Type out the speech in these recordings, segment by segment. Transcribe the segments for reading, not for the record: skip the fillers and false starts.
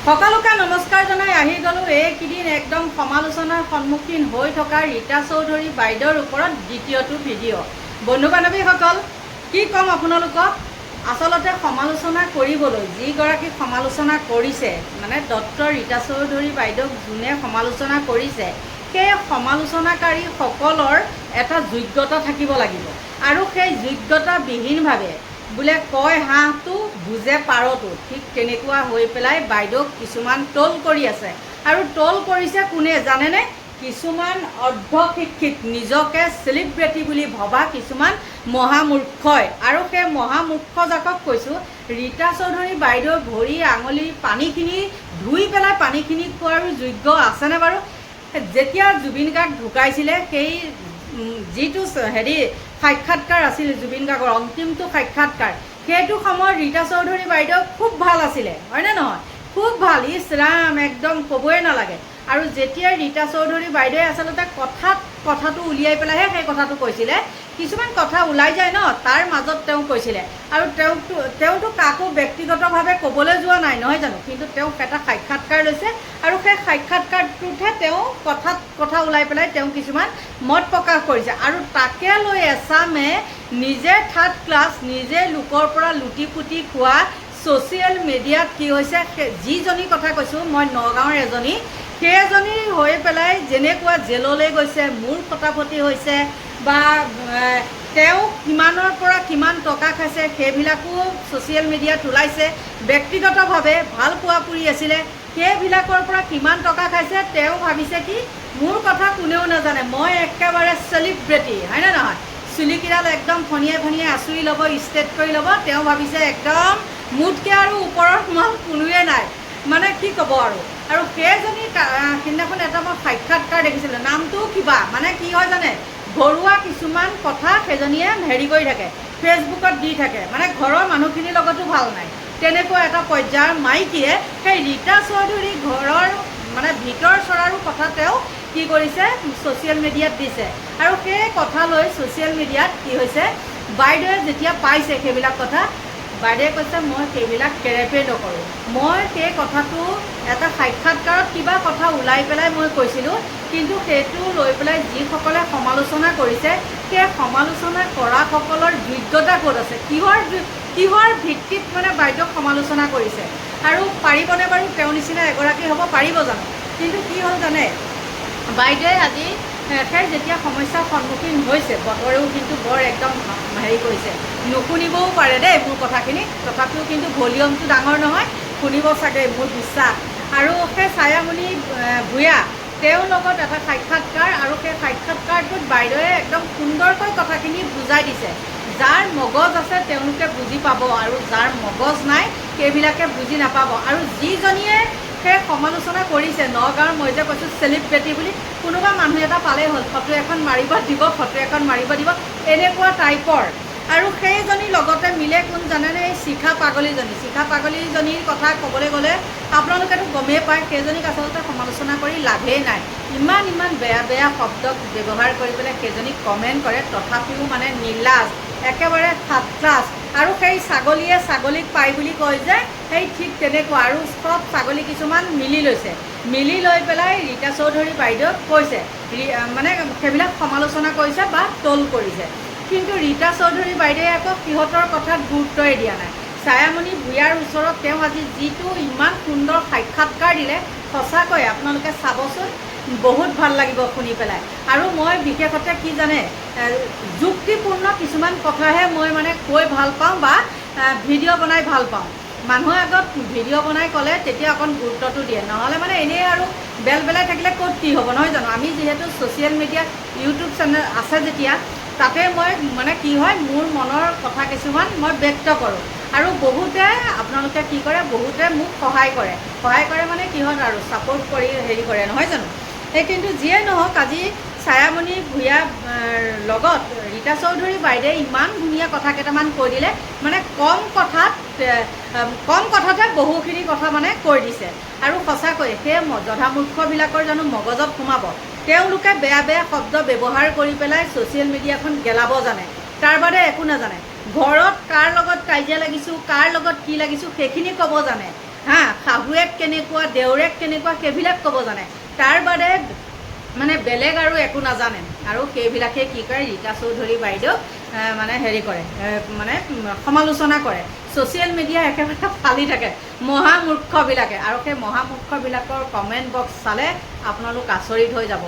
সকলোকে নমস্কাৰ জনাই আহি গ'লো এইকেইদিন একদম সমালোচনাৰ সন্মুখীন হৈ থকা ৰীতা চৌধুৰী বাইদেউৰ ওপৰত দ্বিতীয়টো ভিডিঅ'। বন্ধু বান্ধৱীসকল, কি ক'ম আপোনালোকক, আচলতে সমালোচনা কৰিবলৈ যিগৰাকী সমালোচনা কৰিছে, মানে ডক্টৰ ৰীতা চৌধুৰী বাইদেউক যোনে সমালোচনা কৰিছে, সেই সমালোচনাকাৰীসকলৰ এটা যোগ্যতা থাকিব লাগিব। আৰু সেই যোগ্যতাবিহীনভাৱে বোলে কয় হাঁহটো বুজে পাৰতো, ঠিক তেনেকুৱা হৈ পেলাই বাইদেউক কিছুমান ট্ৰল কৰি আছে। আৰু ট্ৰল কৰিছে কোনে জানেনে? কিছুমান অৰ্ধশিক্ষিত, নিজকে চেলিব্ৰিটি বুলি ভবা কিছুমান মহামূৰ্খই। আৰু সেই মহামূৰ্খজাকক কৈছোঁ, ৰীতা চৌধুৰী বাইদেউৰ ভৰি আঙুলি পানীখিনি ধুই পেলাই পানীখিনি খোৱাৰ যোগ্য আছেনে বাৰু? যেতিয়া জুবিন গাৰ্গ ঢুকাইছিলে, সেই যিটো সাক্ষাৎকাৰ আছিল জুবিন গাৰ্গৰ অন্তিমটো সাক্ষাৎকাৰ, সেইটো সময়ত ৰীতা চৌধুৰী বাইদেউ খুব ভাল আছিলে, হয়নে নহয়? খুব ভাল, ইছ ৰাম, একদম ক'বই নালাগে। আৰু যেতিয়া ৰীতা চৌধুৰী বাইদেৱে আচলতে কথাটো উলিয়াই পেলাইহে সেই কথাটো কৈছিলে, কিছুমান কথা ওলাই যায় ন, তাৰ মাজত তেওঁ কৈছিলে। আৰু তেওঁতো কাকো ব্যক্তিগতভাৱে ক'বলৈ যোৱা নাই, নহয় জানো? কিন্তু তেওঁ এটা সাক্ষাৎকাৰ লৈছে, আৰু সেই সাক্ষাৎকাৰটোতহে তেওঁ কথা ওলাই পেলাই তেওঁ কিছুমান মত প্ৰকাশ কৰিছে। আৰু তাকে লৈ এচামে নিজে থাৰ্ড ক্লাছ, নিজে লোকৰ পৰা লুটি পুটি খোৱা ছ'চিয়েল মিডিয়াত কি হৈছে, যিজনী কথা কৈছোঁ মই, নগাঁৱৰ এজনী, সেইজনী হৈ পেলাই যেনেকুৱা জেললৈ গৈছে, মূৰ ফটাফটি হৈছে, বা তেওঁ কিমানৰ পৰা কিমান টকা খাইছে সেইবিলাকো ছ'চিয়েল মিডিয়াত ওলাইছে। ব্যক্তিগতভাৱে ভাল পোৱা পুৰি আছিলে, সেইবিলাকৰ পৰা কিমান টকা খাইছে তেওঁ ভাবিছে কি, মোৰ কথা কোনেও নাজানে, মই একেবাৰে চেলিব্ৰিটি, হয়নে নহয়? চুলিকেইডাল একদম ফনিয়াই ফনিয়াই আঁচুৰি ল'ব, ষ্ট্ৰেট কৰি ল'ব, তেওঁ ভাবিছে একদম মোতকৈ আৰু ওপৰৰ মাল কোনোৱে নাই, মানে কি ক'ব আৰু। আৰু সেইজনী সিদিনাখন এটা মই সাক্ষাৎকাৰ দেখিছিলোঁ, নামটো কিবা, মানে কি হয় জানে, ঘৰুৱা কিছুমান কথা সেইজনীয়ে হেৰি কৰি থাকে, ফেচবুকত দি থাকে, মানে ঘৰৰ মানুহখিনিৰ লগতো ভাল নাই, তেনেকুৱা এটা পৰ্যায়ৰ মাইকীয়ে সেই ৰীতা চৌধুৰী ঘৰৰ মানে ভিতৰ চৰাৰো কথা তেওঁ কি কৰিছে, ছ'চিয়েল মিডিয়াত দিছে। আৰু সেই কথা লৈ ছ'চিয়েল মিডিয়াত কি হৈছে, বাইদেৱে যেতিয়া পাইছে সেইবিলাক কথা, বাইদেৱে কৈছে মই সেইবিলাক কেৰেপে নকৰোঁ, মই সেই কথাটো এটা সাক্ষাৎকাৰত কিবা কথা ওলাই পেলাই মই কৈছিলোঁ, কিন্তু সেইটো লৈ পেলাই যিসকলে সমালোচনা কৰিছে, সেই সমালোচনা কৰাসকলৰ যোগ্যতা ক'ত আছে, কিহৰ ভিত্তিত মানে বাইদেউক সমালোচনা কৰিছে? আৰু পাৰিবনে বাৰু তেওঁৰ নিচিনা এগৰাকী হ'ব পাৰিব জানো? কিন্তু কি হ'ল জানে, বাইদেৱে আজি সেই যেতিয়া সমস্যাৰ সন্মুখীন হৈছে, বতৰেও কিন্তু বৰ একদম হেৰি কৰিছে, নুশুনিবও পাৰে দেই মোৰ কথাখিনি, তথাপিও কিন্তু ভলিউমটো ডাঙৰ নহয়, শুনিব চাগে মোৰ বিশ্বাস। আৰু সেই ছায়ামণি ভূঞা, তেওঁৰ লগত এটা সাক্ষাৎকাৰ, আৰু সেই সাক্ষাৎকাৰটোত বাইদেৱে একদম সুন্দৰকৈ কথাখিনি বুজাই দিছে। যাৰ মগজ আছে তেওঁলোকে বুজি পাব, আৰু যাৰ মগজ নাই সেইবিলাকে বুজি নাপাব। আৰু যিজনীয়ে সেই সমালোচনা কৰিছে, নগাঁৱৰ মই যে কৈছোঁ চেলিব্ৰিটি বুলি, কোনোবা মানুহ এটা পালেই হ'ল, ফটো এখন মাৰিব দিব, এনেকুৱা টাইপৰ। আৰু সেইজনীৰ লগতে মিলে কোন জানেনে, এই শিখা পাগলীজনীৰ কথা ক'বলৈ গ'লে আপোনালোকেতো গমেই পায়, সেইজনীক আচলতে সমালোচনা কৰি লাভেই নাই। ইমান বেয়া শব্দ ব্যৱহাৰ কৰি পেলাই সেইজনীক কমেণ্ট কৰে, তথাপিও মানে নিলাজ, একেবাৰে থাৰ্ড ক্লাছ। আৰু সেই ছাগলীয়ে ছাগলীক পায় বুলি কয় যে, সেই ঠিক তেনেকুৱা। আৰু চব ছাগলী কিছুমান মিলি লৈ পেলাই ৰীতা চৌধুৰী বাইদেউক কৈছে, মানে সেইবিলাক সমালোচনা কৰিছে বা ট্ৰল কৰিছে। কিন্তু ৰীতা চৌধুৰী বাইদেৱে আকৌ সিহঁতৰ কথাত গুৰুত্বই দিয়া নাই। ছায়ামণি ভূঞাৰ ওচৰত তেওঁ আজি যিটো ইমান সুন্দৰ সাক্ষাৎকাৰ দিলে, সঁচাকৈ আপোনালোকে চাবচোন, বহুত ভাল লাগিব শুনি পেলাই। আৰু মই বিশেষতে কি জানে, যুক্তিপূৰ্ণ কিছুমান কথাহে মই মানে কৈ ভাল পাওঁ বা ভিডিঅ' বনাই ভাল পাওঁ। মানুহৰ আগত ভিডিঅ' বনাই ক'লে তেতিয়া অকণ গুৰুত্বটো দিয়ে, নহ'লে মানে এনেই আৰু বেলাই থাকিলে ক'ত কি হ'ব, নহয় জানো? আমি যিহেতু ছ'চিয়েল মিডিয়াত ইউটিউব চেনেল আছে যেতিয়া, তাতে মই মানে কি হয়, মোৰ মনৰ কথা কিছুমান মই ব্যক্ত কৰোঁ। আৰু বহুতে আপোনালোকে কি কৰে, বহুতে মোক সহায় কৰে মানে কিহত আৰু ছাপোৰ্ট কৰি হেৰি কৰে, নহয় জানো? সেই কিন্তু যিয়ে নহওক, আজি ছায়ামণি ভূঞাৰ লগত ৰীতা চৌধুৰী বাইদেৱে ইমান ধুনীয়া কথা কেইটামান কৈ দিলে, মানে কম কথাতে বহুখিনি কথা মানে কৈ দিছে। আৰু সঁচাকৈ সেই জধামূৰ্খবিলাকৰ জানো মগজত সোমাব? তেওঁলোকে বেয়া বেয়া শব্দ ব্যৱহাৰ কৰি পেলাই ছ'চিয়েল মিডিয়াখন গেলাব জানে, তাৰ বাদে একো নাজানে। ঘৰত কাৰ লগত কাজিয়া লাগিছোঁ, কাৰ লগত কি লাগিছোঁ সেইখিনি ক'ব জানে হা, শাহুৱেক কেনেকুৱা দেউৰেক কেনেকুৱা সেইবিলাক ক'ব জানে, তাৰ বাদে মানে বেলেগ আৰু একো নাজানে। আৰু সেইবিলাকে কি কৰে, ৰীতা চৌধুৰী বাইদেউক মানে হেৰি কৰে, মানে সমালোচনা কৰে। ছ'চিয়েল মিডিয়া একেবাৰে ফালি থাকে মহামূৰ্খবিলাকে, আৰু সেই মহামূৰ্খবিলাকৰ কমেণ্ট বক্স চালে আপোনালোক আচৰিত হৈ যাব।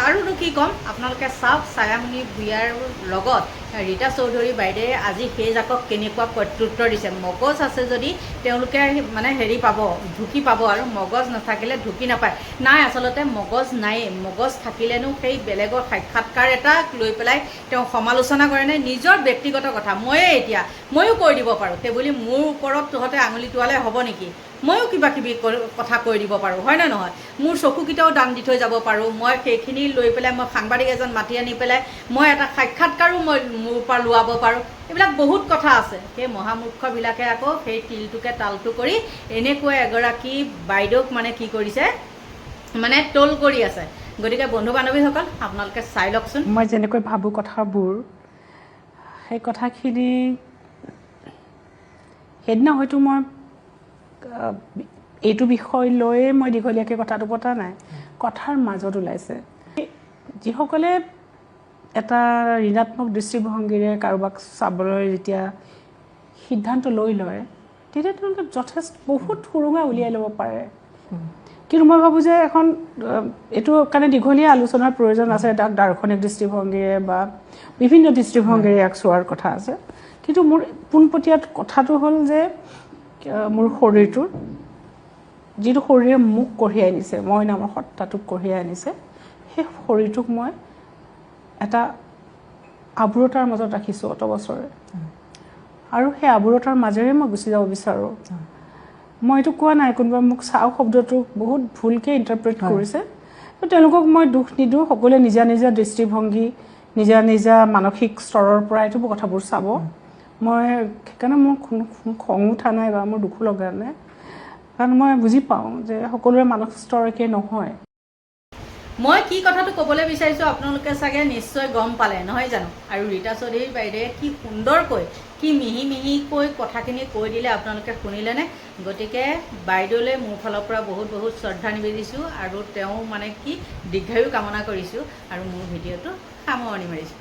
আৰুনো কি ক'ম, আপোনালোকে চাওক ছায়ামণি ভূঞাৰ লগত ৰীতা চৌধুৰী বাইদেৱে আজি সেই জাকক কেনেকুৱা প্ৰত্যুত্তৰ দিছে। মগজ আছে যদি তেওঁলোকে মানে হেৰি পাব, ঢুকি পাব, আৰু মগজ নাথাকিলে ঢুকি নাপায়। নাই, আচলতে মগজ নায়েই। মগজ থাকিলেনো সেই বেলেগৰ সাক্ষাৎকাৰ এটা লৈ পেলাই তেওঁ সমালোচনা কৰে নে? নিজৰ ব্যক্তিগত কথা ময়ো কৈ দিব পাৰোঁ, সেইবুলি মোৰ ওপৰত তহঁতে আঙুলি তোৱালে হ'ব নেকি? ময়ো কিবা কিবি কথা কৈ দিব পাৰোঁ, হয় নে নহয়? মোৰ চকুকেইটাও দান দি থৈ যাব পাৰোঁ। মই সেইখিনি লৈ পেলাই মই সাংবাদিক এজন মাতি আনি পেলাই মই এটা সাক্ষাৎকাৰো মই মোৰ পৰা লোৱাব পাৰোঁ। এইবিলাক বহুত কথা আছে। সেই মহামূৰ্খবিলাকে আকৌ সেই তিলটোকে তালটো কৰি এনেকুৱা এগৰাকী বাইদেউক মানে কি কৰিছে, মানে ট্ৰল কৰি আছে। গতিকে বন্ধু বান্ধৱীসকল আপোনালোকে চাই লওকচোন। মই যেনেকৈ ভাবোঁ কথাবোৰ, সেই কথাখিনি সেইদিনা হয়তো মই এইটো বিষয় লৈয়ে মই দীঘলীয়াকৈ কথাটো পতা নাই, কথাৰ মাজত ওলাইছে। যিসকলে এটা ঋণাত্মক দৃষ্টিভংগীৰে কাৰোবাক চাবলৈ যেতিয়া সিদ্ধান্ত লৈ লয়, তেতিয়া তেওঁলোকে যথেষ্ট বহুত সুৰুঙা উলিয়াই ল'ব পাৰে। কিন্তু মই ভাবোঁ যে এখন এইটো কাৰণে দীঘলীয়া আলোচনাৰ প্ৰয়োজন আছে, তাক দাৰ্শনিক দৃষ্টিভংগীৰে বা বিভিন্ন দৃষ্টিভংগীৰে ইয়াক চোৱাৰ কথা আছে। কিন্তু মোৰ পোনপটীয়া কথাটো হ'ল যে মোৰ শৰীৰটোৰ যিটো শৰীৰে মোক কঢ়িয়াই আনিছে, মই নামৰ সত্তাটোক কঢ়িয়াই আনিছে, সেই শৰীৰটোক মই এটা আৱৰতাৰ মাজত ৰাখিছোঁ অত বছৰে, আৰু সেই আৱৰতাৰ মাজেৰে মই গুচি যাব বিচাৰোঁ। মই এইটো কোৱা নাই, কোনোবাই মোক চাওঁ শব্দটোক বহুত ভুলকৈ ইণ্টাৰপ্ৰেট কৰিছে, তো তেওঁলোকক মই দুখ নিদিওঁ। সকলোৱে নিজা নিজা দৃষ্টিভংগী, নিজা নিজা মানসিক স্তৰৰ পৰা এইটো কথাবোৰ চাব। মই সেইকাৰণে মোৰ কোনো খং উঠা নাই বা মোৰ দুখো লগা নাই, কাৰণ মই বুজি পাওঁ যে সকলোৰে মানসিক স্তৰ একে নহয়। মই কি কথাটো ক'বলৈ বিচাৰিছোঁ আপোনালোকে চাগে নিশ্চয় গম পালে, নহয় জানো? আৰু ৰীতা চৌধুৰী বাইদেৱে কি সুন্দৰকৈ, কি মিহি মিহিকৈ কথাখিনি কৈ দিলে আপোনালোকে শুনিলেনে? গতিকে বাইদেউলৈ মোৰ ফালৰ পৰা বহুত বহুত শ্ৰদ্ধা নিবেদিছোঁ, আৰু তেওঁ মানে কি দীৰ্ঘায়ু কামনা কৰিছোঁ, আৰু মোৰ ভিডিঅ'টো সামৰণি মাৰিছোঁ।